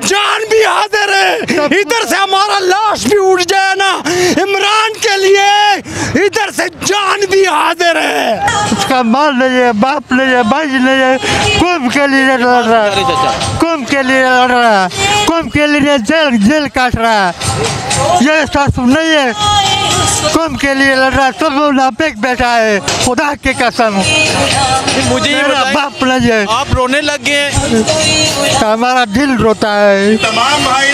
जान भी हाजिर है। इधर से हमारा लाश भी उड़ जाए ना, इमरान के लिए इधर से जान भी हाजिर है। उसका माल नहीं है, बाप नहीं है, भाई नहीं है, कौम के लिए लड़ रहा है, कौम के लिए लड़ रहा है, कौम के लिए जेल काट रहा है। ये सासू नहीं है, कौम के लिए लड़ रहा है, सब मुनाफिक बैठा है। खुदा की कसम मुझे ये मेरा बाप नहीं है। आप रोने लग गए। हमारा दिल रोता है, तमाम भाई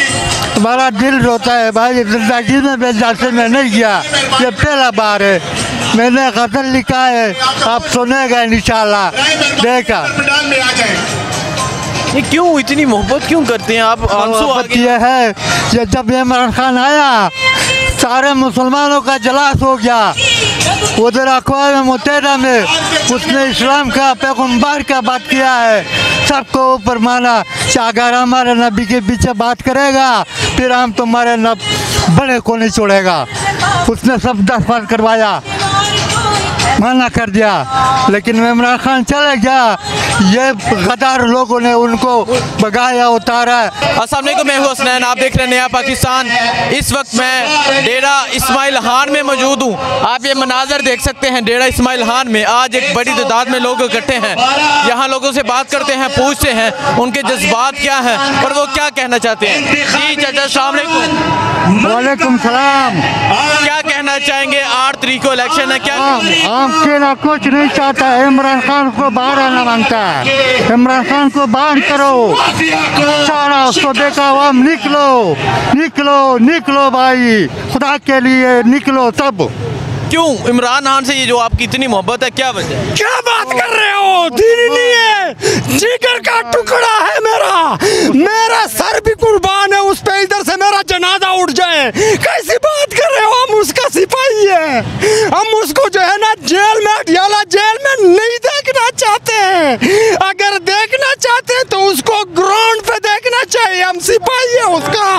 हमारा दिल रोता है भाई। जिंदगी में मैं जैसे में नहीं गया, ये पहला बार है। मैंने गजल लिखा है, आप सुनेगा इंशाल्लाह, देखा। ये क्यों इतनी मोहब्बत क्यों करते हैं आप? आंसू आ गए। ये है कि जब इमरान खान आया सारे मुसलमानों का जलास हो गया। उधर अक़वाम मुत्तहिदा में उसने इस्लाम का पैगम्बर का बात किया है, सबको ऊपर माना कि अगर हमारे नबी के पीछे बात करेगा फिर हम तुम्हारे बड़े को नहीं छोड़ेगा। उसने सब दफन करवाया, मना कर दिया, लेकिन इमरान खान चले गया। ये गद्दार लोगों ने उनको भगाया, उतारा। अस्सलाम वालेकुम, मैं हूं हसनैन, आप देख रहे हैं नया पाकिस्तान। इस वक्त मैं डेरा इस्माइल खान में मौजूद हूं। आप ये मनाजर देख सकते हैं डेरा इस्माइल खान में। आज एक बड़ी तादाद में लोग इकट्ठे हैं। यहाँ लोगों से बात करते हैं, पूछते हैं उनके जज्बात क्या हैं और वो क्या कहना चाहते हैं। जी चाचा, अस्सलाम वालेकुम। वालेकुम सलाम। क्या कहना चाहेंगे? 8 तारीख को इलेक्शन है, क्या हम केला कुछ नहीं चाहता, इमरान खान को बाहर आना मांगता है। इमरान खान को बाहर करो, सारा उसको देखा हुआ। निकलो निकलो निकलो भाई, खुदा के लिए निकलो सब। क्यों इमरान खान से ये जो आपकी इतनी मोहब्बत है, क्या वजह है? क्या बात कर रहे हो? दीन ही नहीं है, जिगर का टुकड़ा है मेरा सर भी कुर्बान है उस पे, इधर से मेरा जनाजा उठ जाए। कैसी बात कर रहे हो? हम उसका सिपाही है, हम उसको जो है ना जेल में, अडियाला जेल में नहीं देखना चाहते हैं। अगर देखना चाहते हैं तो उसको ग्राउंड पे देखना चाहिए। हम सिपाही है उसका,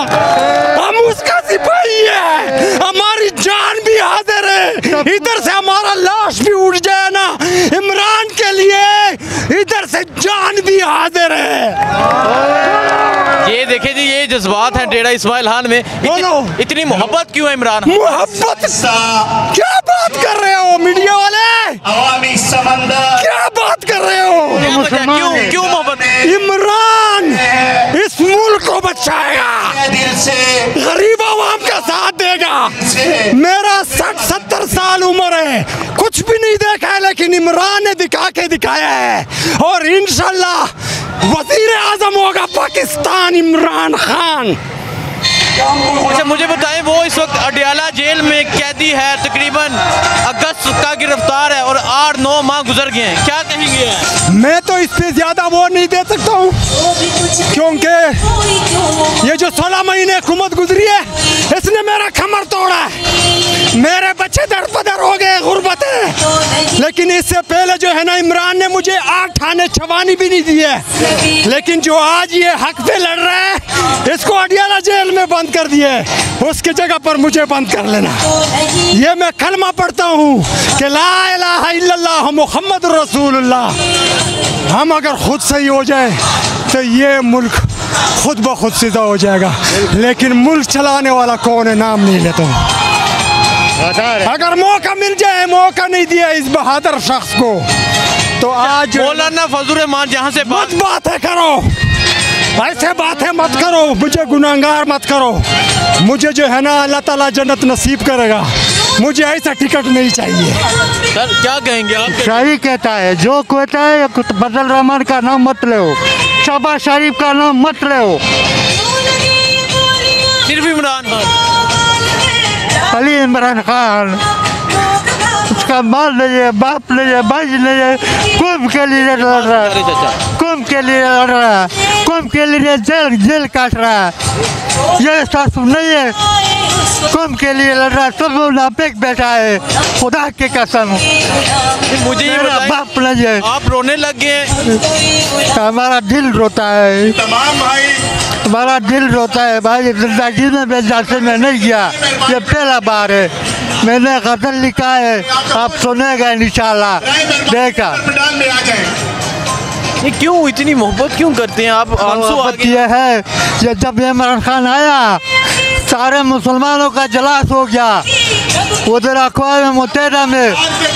हम उसका सिपाही है, हमारी जान भी हाजिर है। इधर से हमारा लाश भी उड़ जाए ना, इमरान के लिए इधर से जान भी हाजिर है। ये देखे जी, ये जज्बात हैं डेरा इस्माइल खान में। इतनी मोहब्बत क्यों है इमरान? मोहब्बत क्या बात कर रहे हो मीडिया वाले? अवामी समंदर क्या बात कर रहे हो? क्यों क्यों मोहब्बत? इमरान इस मुल्क को बचाएगा, गरीब आवाम का साथ देगा। मेरा 60-70 साल उम्र है, कुछ भी नहीं देखा है, लेकिन इमरान ने दिखा के दिखाया है। और इंशाल्लाह वज़ीर आज़म होगा पाकिस्तान, इमरान खान। अच्छा मुझे बताएं, वो इस वक्त अडियाला जेल में कैदी है, तकरीबन अगस्त का गिरफ्तार है और 8-9 माह गुजर गए हैं, क्या कहेंगे? मैं तो इस पे ज्यादा वो नहीं दे सकता हूँ, क्योंकि ये जो 16 महीने हुकूमत गुजरी है इसने मेरा कमर तोड़ा है, मेरे बच्चे दर-बदर हो गए, गुर्बत है। लेकिन इससे पहले जो है ना, इमरान ने मुझे 8 आने छवानी भी नहीं दी है। लेकिन जो आज ये हक पे लड़ रहा है, इसको अडियाला जेल में बंद कर दिए, उसकी जगह पर मुझे बंद कर लेना। ये मैं कलमा पढ़ता हूँ कि ला इलाहा इल्लल्लाह मुहम्मद रसूलुल्लाह। हम अगर खुद सही हो जाए तो ये मुल्क खुद ब खुद सीधा हो जाएगा। लेकिन मुल्क चलाने वाला कौन है, नाम नहीं लेता हूँ। अगर मौका मिल जाए, मौका नहीं दिया इस बहादुर शख्स को, तो आज मौलाना फजल रहमान जहाँ से बातें करो, ऐसे बातें मत करो, मुझे गुनाहगार मत करो। मुझे जो है ना अल्लाह ताला जन्नत नसीब करेगा, मुझे ऐसा टिकट नहीं चाहिए। सर क्या कहेंगे आप? सही कहता है, जो कहता है फजल रहमान का नाम मत लो, शहबाज शरीफ का नाम मत लो, सिर्फ इमरान खान, खाली इमरान खान। उसका माल नहीं है, बाप नहीं है, भाई नहीं है, कौम के लिए लड़ रहा है, कौम के लिए लड़ रहा है, कौम के लिए जेल काट रहा है। ये सासू नहीं है, कौम के लिए लड़ रहा है, सब मुनाफिक बैठा है। खुदा की कसम मुझे ये बाप नहीं है। आप रोने लग गए। हमारा दिल रोता है, तमाम भाई हमारा दिल रोता है भाई। जिंदगी में मैं जैसे में नहीं गया, ये पहला बार है। मैंने गजल लिखा है, आप सुनेगा इंशाल्लाह, देखा। ये क्यों इतनी मोहब्बत क्यों करते हैं आप? आंसू आ गए। ये है कि जब इमरान खान आया सारे मुसलमानों का जलास हो गया। उधर अक़वाम मुत्तहिदा में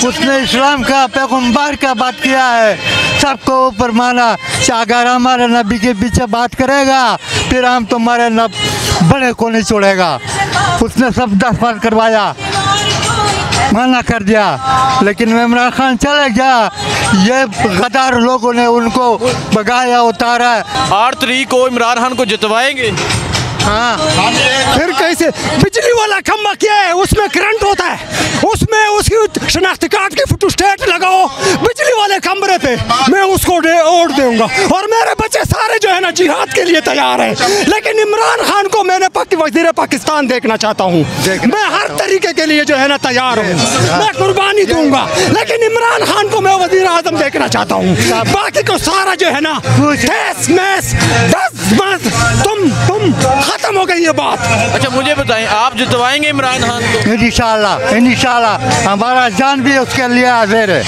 उसने इस्लाम का पैगम्बर का बात किया है, सबको ऊपर माना कि अगर हमारे नबी के पीछे बात करेगा फिर हम तुम्हारे बड़े को नहीं छोड़ेगा। उसने सब दफन करवाया, मना कर दिया, लेकिन इमरान खान चले गया। ये गद्दार लोगों ने उनको भगाया, उतारा। 8 तारीख को इमरान खान को जितवाएंगे। हाँ, फिर कैसे? बिजली वाला खम्बा क्या है, उसमें करंट होता है, उसमें उसकी शनाख्ती कार्ड की फोटो स्टेट लगाओ बिजली वाले खम्बे पे, मैं उसको ओढ़ दूंगा। और मेरे बच्चे सारे जो है ना जिहाद के लिए तैयार हैं, लेकिन इमरान खान को मैंने वज़ीर पाकिस्तान देखना चाहता हूँ। मैं हर तरीके के लिए जो है ना तैयार हूँ, मैं कुर्बानी दूंगा, लेकिन इमरान खान को मैं वज़ीर आज़म देखना चाहता हूँ। बाकी को सारा जो है ना तुम खत्म हो गई ये बात। अच्छा मुझे बताएं, आप जितवाएंगे इमरान खान को? इंशाल्लाह हमारा जान भी उसके लिए हाजिर है।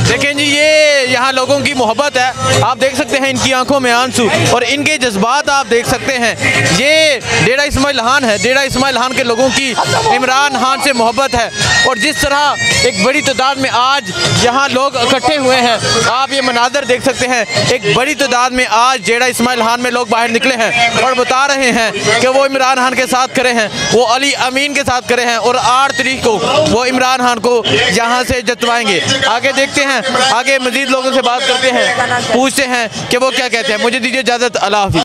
देखें जी, ये यहाँ लोगों की मोहब्बत है, आप देख सकते हैं इनकी आंखों में आंसू और इनके जज्बात आप देख सकते हैं। ये डेरा इस्माइल खान है, डेरा इस्माइल खान के लोगों की इमरान खान से मोहब्बत है। और जिस तरह एक बड़ी तादाद में आज यहाँ लोग इकट्ठे हुए हैं, आप ये मनाजर देख सकते हैं। एक बड़ी तादाद में आज डेरा इस्माइल खान में लोग बाहर निकले हैं और बता रहे हैं कि वो इमरान खान के साथ खड़े हैं, वो अली अमीन के साथ खड़े हैं और 8 तारीख को वो इमरान खान को यहाँ से जितवाएंगे। आगे देखते हैं, आगे मजीद लोगों से बात करते हैं, पूछते हैं कि वो क्या कहते हैं। मुझे दीजिए इजाज़त, अल्लाह हाफ़िज़।